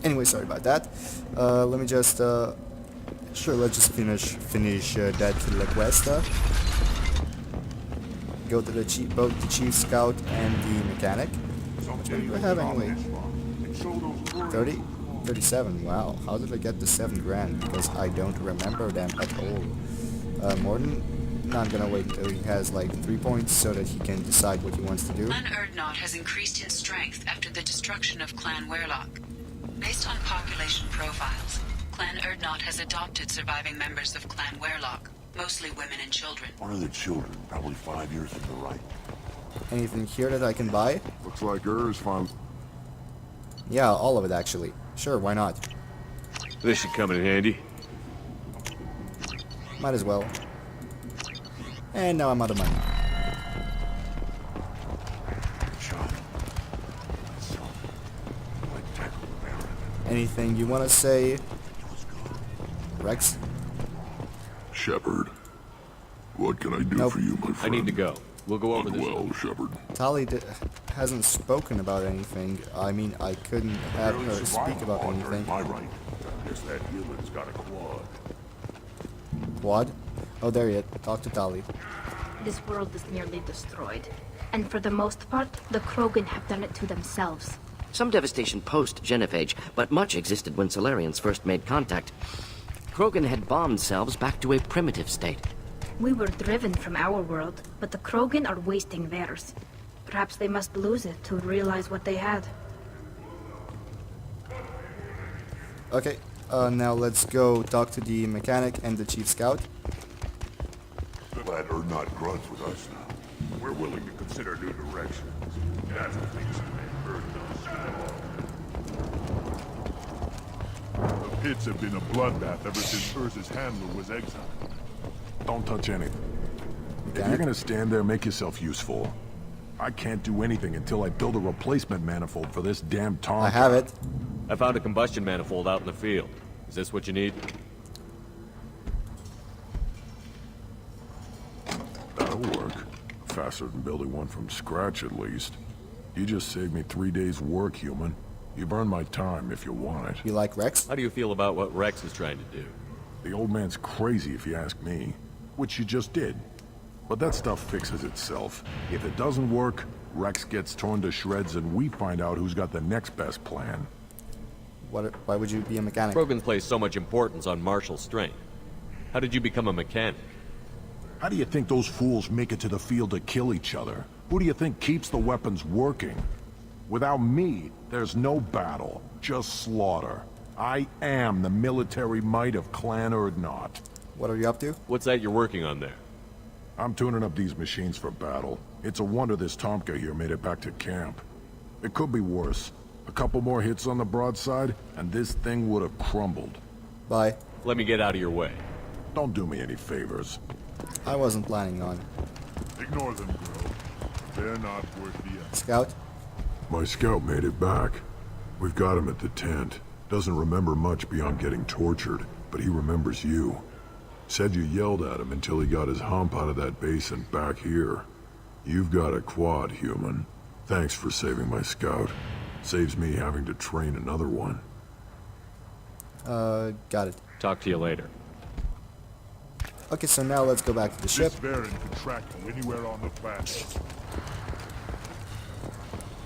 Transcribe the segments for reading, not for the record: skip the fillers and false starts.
Anyway, sorry about that. Let me just sure, let's just finish that quest. Go to the both the chief scout and the mechanic. Which one do I have anyway? 30? 37. Wow, how did I get the 7 grand? Because I don't remember them at all. Morden? No, I'm gonna wait until he has like 3 points so that he can decide what he wants to do. Clan Erdnot has increased in strength after the destruction of Clan Werlock. Based on population profiles, Clan Erdnot has adopted surviving members of Clan Werlock, mostly women and children. One of the children, probably 5 years to the right. Anything here that I can buy? Looks like is fine. Yeah, all of it actually. Sure, why not? This should come in handy. Might as well. And now I'm out of money. Anything you want to say, Rex? Shepard, what can I do for you, my friend? I need to go. We'll go over this. Well, Shepard. Tali hasn't spoken about anything. I mean, I couldn't have her speak about anything. My right. Guess that human's got a quad. Quad? Oh, there he is. Talk to Tali. This world is nearly destroyed. And for the most part, the Krogan have done it to themselves. Some devastation post-Genophage, but much existed when Solarians first made contact. Krogan had bombed selves back to a primitive state. We were driven from our world, but the Krogan are wasting theirs. Perhaps they must lose it to realize what they had. Okay, now let's go talk to the mechanic and the chief scout. Glad Erdnot grunts with us now. We're willing to consider new directions. That's what makes The pits have been a bloodbath ever since Urza's handler was exiled. Don't touch anything. If you're gonna stand there, make yourself useful. I can't do anything until I build a replacement manifold for this damn Tonka. I have it. I found a combustion manifold out in the field. Is this what you need? That'll work. Faster than building one from scratch, at least. You just saved me 3 days' work, human. You burn my time if you want it. You like Rex? How do you feel about what Rex is trying to do? The old man's crazy if you ask me. Which you just did. But that stuff fixes itself. If it doesn't work, Rex gets torn to shreds and we find out who's got the next best plan. Why would you be a mechanic? Krogans place so much importance on martial strength. How did you become a mechanic? How do you think those fools make it to the field to kill each other? Who do you think keeps the weapons working? Without me, there's no battle, just slaughter. I am the military might of Clan Erdnot. What are you up to? What's that you're working on there? I'm tuning up these machines for battle. It's a wonder this Tomka here made it back to camp. It could be worse. A couple more hits on the broadside, and this thing would have crumbled. Bye. Let me get out of your way. Don't do me any favors. I wasn't planning on. Ignore them, Grove. They're not worth the effort. Scout? My scout made it back. We've got him at the tent. Doesn't remember much beyond getting tortured, but he remembers you. Said you yelled at him until he got his hump out of that basin back here. You've got a quad, human. Thanks for saving my scout. Saves me having to train another one. Got it. Talk to you later. Okay, so now let's go back to the ship. This Baron can track you anywhere on the planet.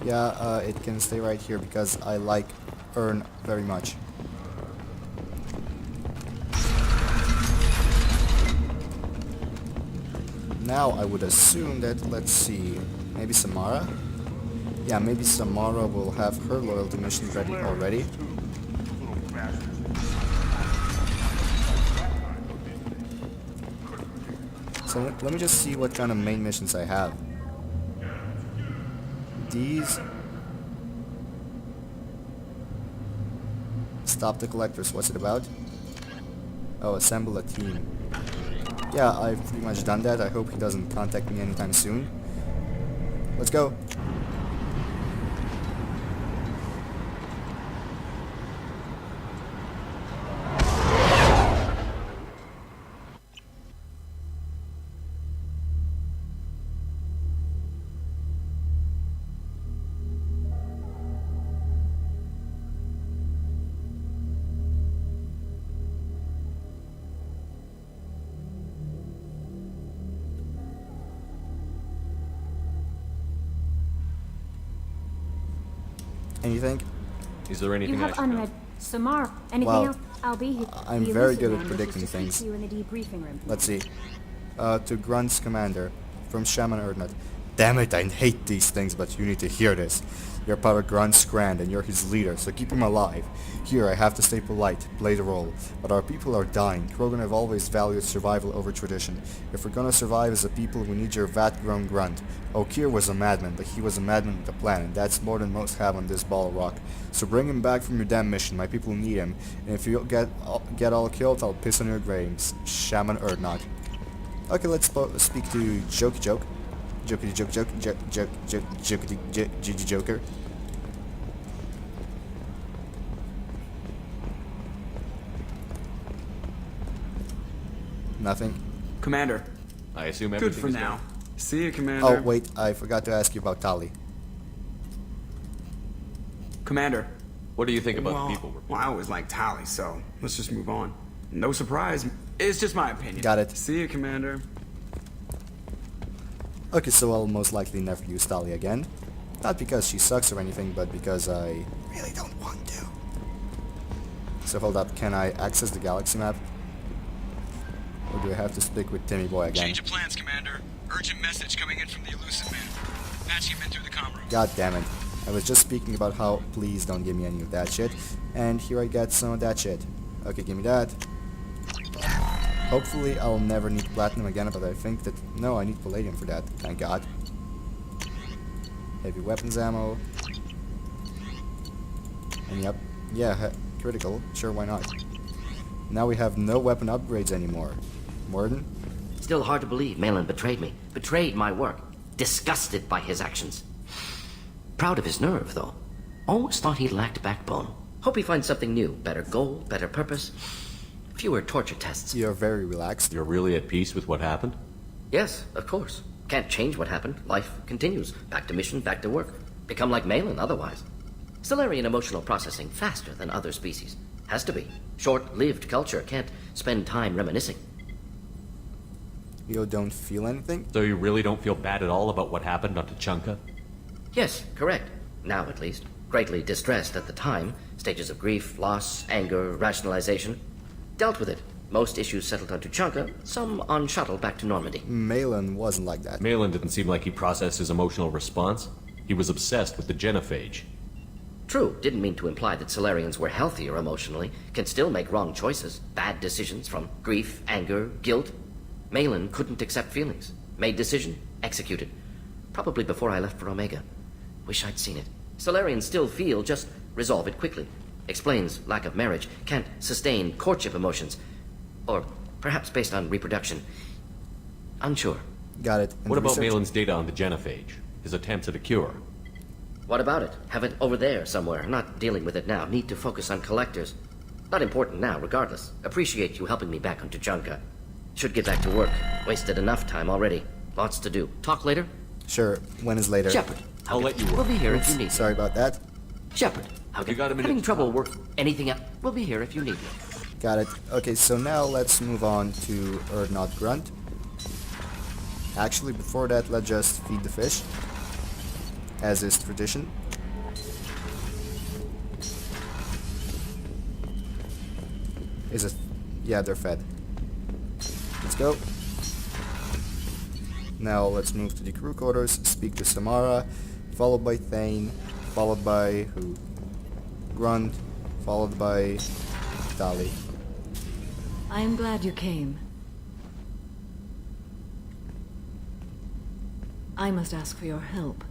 Yeah, it can stay right here because I like Ern very much. Now I would assume that, let's see, maybe Samara? Yeah, maybe Samara will have her loyalty mission ready already. So let me just see what kind of main missions I have. These... Stop the collectors, what's it about? Oh, assemble a team. Yeah, I've pretty much done that. I hope he doesn't contact me anytime soon. Let's go. Anything? Is there anything You I have should know? unread. Samar, anything Well, else? I'll be here. I'm The very elusive good at man wishes predicting to speak things. to you in the debriefing room. Let's see. To Grunt's commander, from Shaman Erdnut. Damn it, I hate these things, but you need to hear this. You're part of Grunt's Grand, and you're his leader, so keep him alive. Here, I have to stay polite, play the role. But our people are dying. Krogan have always valued survival over tradition. If we're gonna survive as a people, we need your vat-grown Grunt. Okir was a madman, but he was a madman with a plan, and that's more than most have on this ball of rock. So bring him back from your damn mission. My people need him. And if you get all killed, I'll piss on your graves. Shaman Erdnot. Okay, let's speak to Jokey Joke. Jokey Joke Joke Jokey Joker. Nothing. Commander. I assume Good everything for is now. done. See you, Commander. Oh, wait, I forgot to ask you about Tali. Commander. What do you think about Well, the people? well, I always liked Tali, so let's just move on. No surprise. It's just my opinion. Got it. See you, Commander. Okay, so I'll most likely never use Tali again. Not because she sucks or anything, but because I really don't want to. So hold up, can I access the galaxy map? Or do I have to stick with Timmy Boy again? Change of plans, Commander. Urgent message coming in from the elusive man. Patching him in through the comm room. God damn it. I was just speaking about how please don't give me any of that shit. And here I get some of that shit. Okay, give me that. Hopefully I'll never need platinum again, but I think that... No, I need palladium for that, thank God. Heavy weapons ammo. And yep, yeah, critical, sure, why not. Now we have no weapon upgrades anymore. Morden? Still hard to believe Malin betrayed me. Betrayed my work. Disgusted by his actions. Proud of his nerve, though. Always thought he lacked backbone. Hope he finds something new. Better goal, better purpose. Fewer torture tests. You're very relaxed. You're really at peace with what happened? Yes, of course. Can't change what happened. Life continues. Back to mission, back to work. Become like Malin otherwise. Solarian emotional processing faster than other species. Has to be. Short-lived culture can't spend time reminiscing. You don't feel anything? So you really don't feel bad at all about what happened on Tuchanka? Yes, correct. Now at least. Greatly distressed at the time. Stages of grief, loss, anger, rationalization. Dealt with it. Most issues settled on Tuchanka, some on shuttle back to Normandy. Malin wasn't like that. Malin didn't seem like he processed his emotional response. He was obsessed with the genophage. True, didn't mean to imply that Solarians were healthier emotionally, can still make wrong choices, bad decisions from grief, anger, guilt. Malin couldn't accept feelings. Made decision, executed. Probably before I left for Omega. Wish I'd seen it. Solarians still feel, just resolve it quickly. Explains lack of marriage, can't sustain courtship emotions. Or perhaps based on reproduction. Unsure. Got it. And What about research- Malin's data on the genophage? His attempts at a cure? What about it? Have it over there somewhere. Not dealing with it now. Need to focus on collectors. Not important now, regardless. Appreciate you helping me back on Tuchanka. Should get back to work. Wasted enough time already. Lots to do. Talk later? Sure, when is later? Shepard. I'll let you work. We'll be here if you need. Sorry about that. Shepard. You got a minute Having to trouble talk. work. Anything else? We'll be here if you need me. Got it. Okay, so now let's move on to Erdnot Grunt. Actually, before that, let's just feed the fish. As is tradition. Is it? Yeah, they're fed. Let's go. Now let's move to the crew quarters, speak to Samara, followed by Thane, followed by who? Grunt, followed by Tali. I am glad you came. I must ask for your help.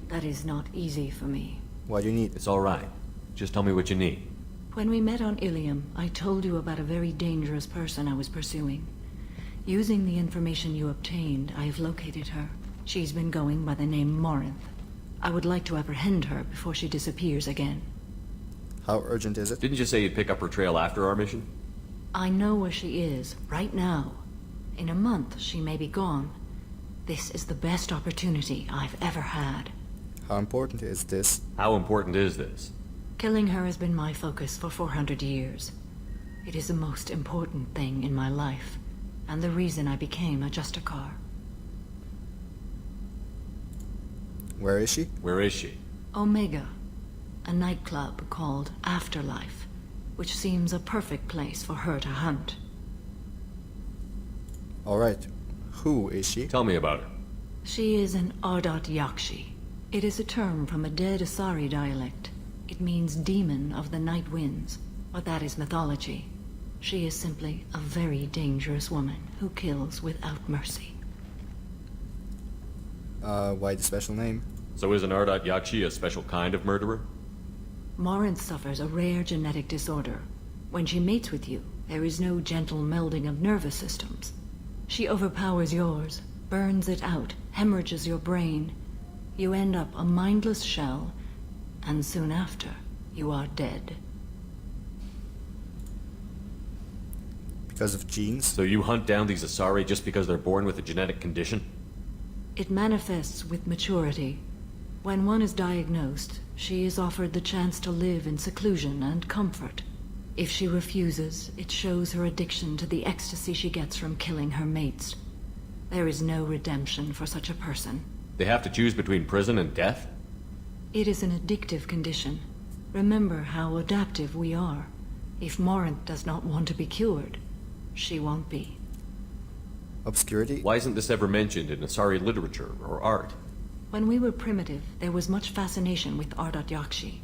That is not easy for me. What do you need? It's all right. Just tell me what you need. When we met on Ilium, I told you about a very dangerous person I was pursuing. Using the information you obtained, I have located her. She's been going by the name Morinth. I would like to apprehend her before she disappears again. How urgent is it? Didn't you say you'd pick up her trail after our mission? I know where she is, right now. In a month, she may be gone. This is the best opportunity I've ever had. How important is this? How important is this? Killing her has been my focus for 400 years. It is the most important thing in my life, and the reason I became a Justicar. Where is she? Where is she? Omega. a nightclub called Afterlife, which seems a perfect place for her to hunt. Alright. Who is she? Tell me about her. She is an Ardat-Yakshi. It is a term from a dead Asari dialect. It means demon of the night winds, but that is mythology. She is simply a very dangerous woman who kills without mercy. Why the special name? So is an Ardat-Yakshi a special kind of murderer? Morinth suffers a rare genetic disorder. When she mates with you, there is no gentle melding of nervous systems. She overpowers yours, burns it out, hemorrhages your brain. You end up a mindless shell, and soon after, you are dead. Because of genes? So you hunt down these Asari just because they're born with a genetic condition? It manifests with maturity. When one is diagnosed, she is offered the chance to live in seclusion and comfort. If she refuses, it shows her addiction to the ecstasy she gets from killing her mates. There is no redemption for such a person. They have to choose between prison and death? It is an addictive condition. Remember how adaptive we are. If Morinth does not want to be cured, she won't be. Obscurity? Why isn't this ever mentioned in Asari literature or art? When we were primitive, there was much fascination with Ardat-Yakshi.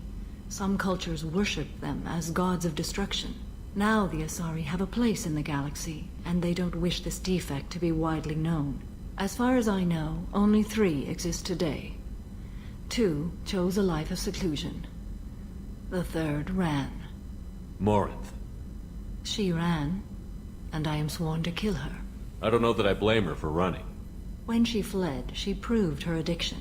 Some cultures worshipped them as gods of destruction. Now the Asari have a place in the galaxy, and they don't wish this defect to be widely known. As far as I know, only 3 exist today. 2 chose a life of seclusion. The 3rd ran. Morinth. She ran, and I am sworn to kill her. I don't know that I blame her for running. When she fled, she proved her addiction.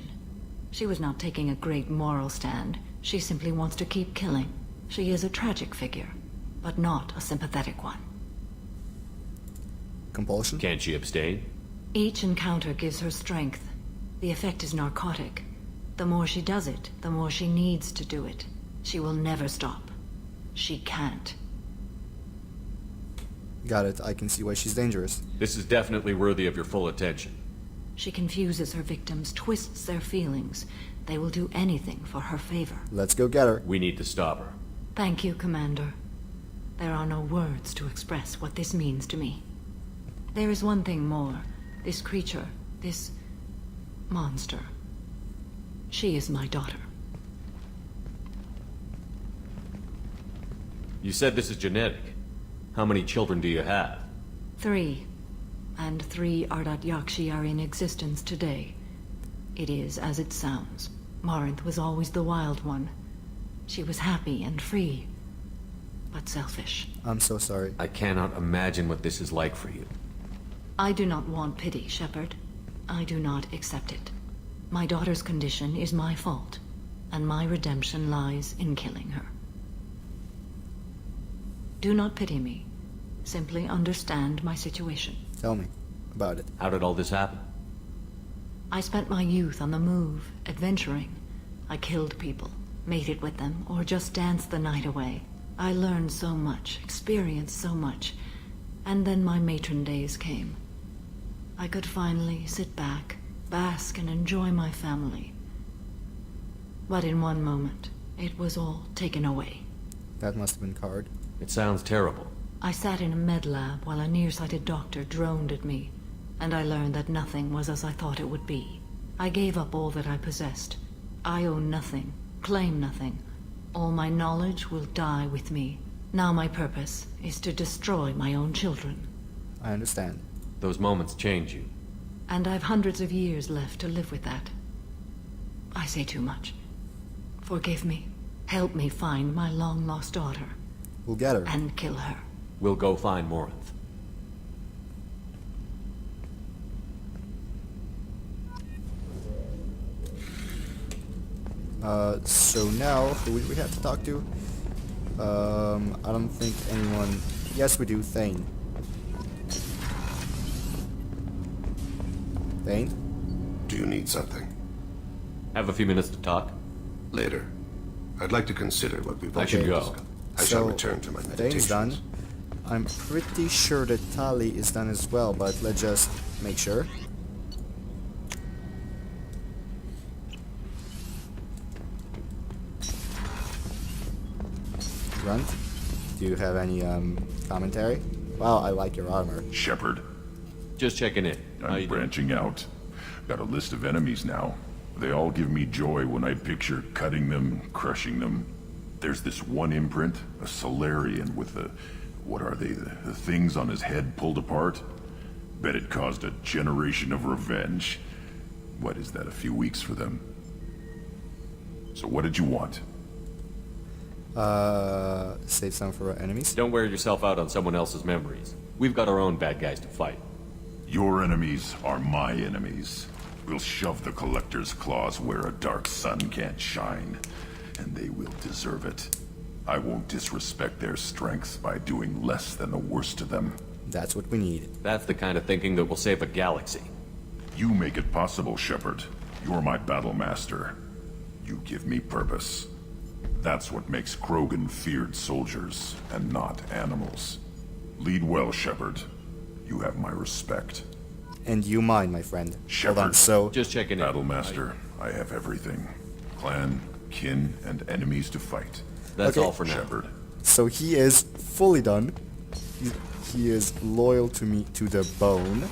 She was not taking a great moral stand. She simply wants to keep killing. She is a tragic figure, but not a sympathetic one. Compulsion? Can't she abstain? Each encounter gives her strength. The effect is narcotic. The more she does it, the more she needs to do it. She will never stop. She can't. Got it. I can see why she's dangerous. This is definitely worthy of your full attention. She confuses her victims, twists their feelings. They will do anything for her favor. Let's go get her. We need to stop her. Thank you, Commander. There are no words to express what this means to me. There is one thing more. This creature, this monster. She is my daughter. You said this is genetic. How many children do you have? 3. And 3 Ardat-Yakshi are in existence today. It is as it sounds. Morinth was always the wild one. She was happy and free, but selfish. I'm so sorry. I cannot imagine what this is like for you. I do not want pity, Shepard. I do not accept it. My daughter's condition is my fault, and my redemption lies in killing her. Do not pity me. Simply understand my situation. Tell me about it. How did all this happen? I spent my youth on the move, adventuring. I killed people, mated with them, or just danced the night away. I learned so much, experienced so much, and then my matron days came. I could finally sit back, bask and enjoy my family. But in one moment, it was all taken away. That must have been Card. It sounds terrible. I sat in a med lab while a nearsighted doctor droned at me, and I learned that nothing was as I thought it would be. I gave up all that I possessed. I own nothing, claim nothing. All my knowledge will die with me. Now my purpose is to destroy my own children. I understand. Those moments change you. And I've hundreds of years left to live with that. I say too much. Forgive me. Help me find my long-lost daughter. We'll get her. And kill her. We'll go find Morinth. So now, who do we have to talk to? I don't think anyone... Yes, we do. Thane. Thane? Do you need something? Have a few minutes to talk? Later. I'd like to consider what we've I should go. discussed. I shall return to my Thane's meditations. done. I'm pretty sure that Tali is done as well, but let's just make sure. Grunt, do you have any commentary? Wow, I like your armor. Shepard, Just checking in. How you I'm doing? branching out. Got a list of enemies now. They all give me joy when I picture cutting them, crushing them. There's this one imprint, a Solarian with the... what are they? The things on his head pulled apart? Bet it caused a generation of revenge. What is that, a few weeks for them? So what did you want? Save some for our enemies. Don't wear yourself out on someone else's memories. We've got our own bad guys to fight. Your enemies are my enemies. We'll shove the Collector's claws where a dark sun can't shine, and they will deserve it. I won't disrespect their strengths by doing less than the worst of them. That's what we need. That's the kind of thinking that will save a galaxy. You make it possible, Shepard. You're my battle master. You give me purpose. That's what makes Krogan feared soldiers, and not animals. Lead well, Shepard. You have my respect. And you mine, my friend. Shepard. Hold on, so... Just checking in. Battle master, I have everything. Clan, kin, and enemies to fight. That's Okay. all for now. Shepard. So he is fully done. He is loyal to me to the bone.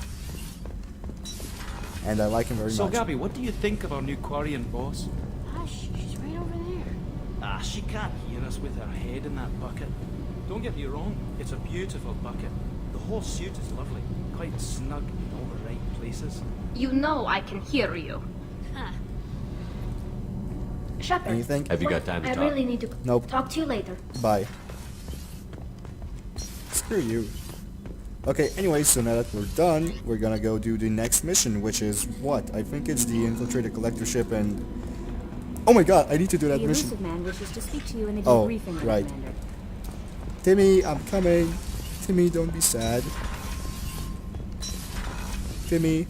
And I like him very So, much. Gabby, what do you think of our new Quarian boss? Hush, she's right over there. Ah, she can't hear us with her head in that bucket. Don't get me wrong, it's a beautiful bucket. The whole suit is lovely, quite snug in all the right places. You know I can hear you. Huh. Shepard. Anything? Have you got time to I talk? really need to Nope. talk to you later. Bye. Screw you. Okay, anyway, so now that we're done, we're gonna go do the next mission, which is what? I think it's the infiltrate a collector ship and... Oh my god, I need to do that The mission. elusive man wishes to speak to you in a Oh, debriefing room, right. Commander. Timmy, I'm coming. Timmy, don't be sad. Timmy.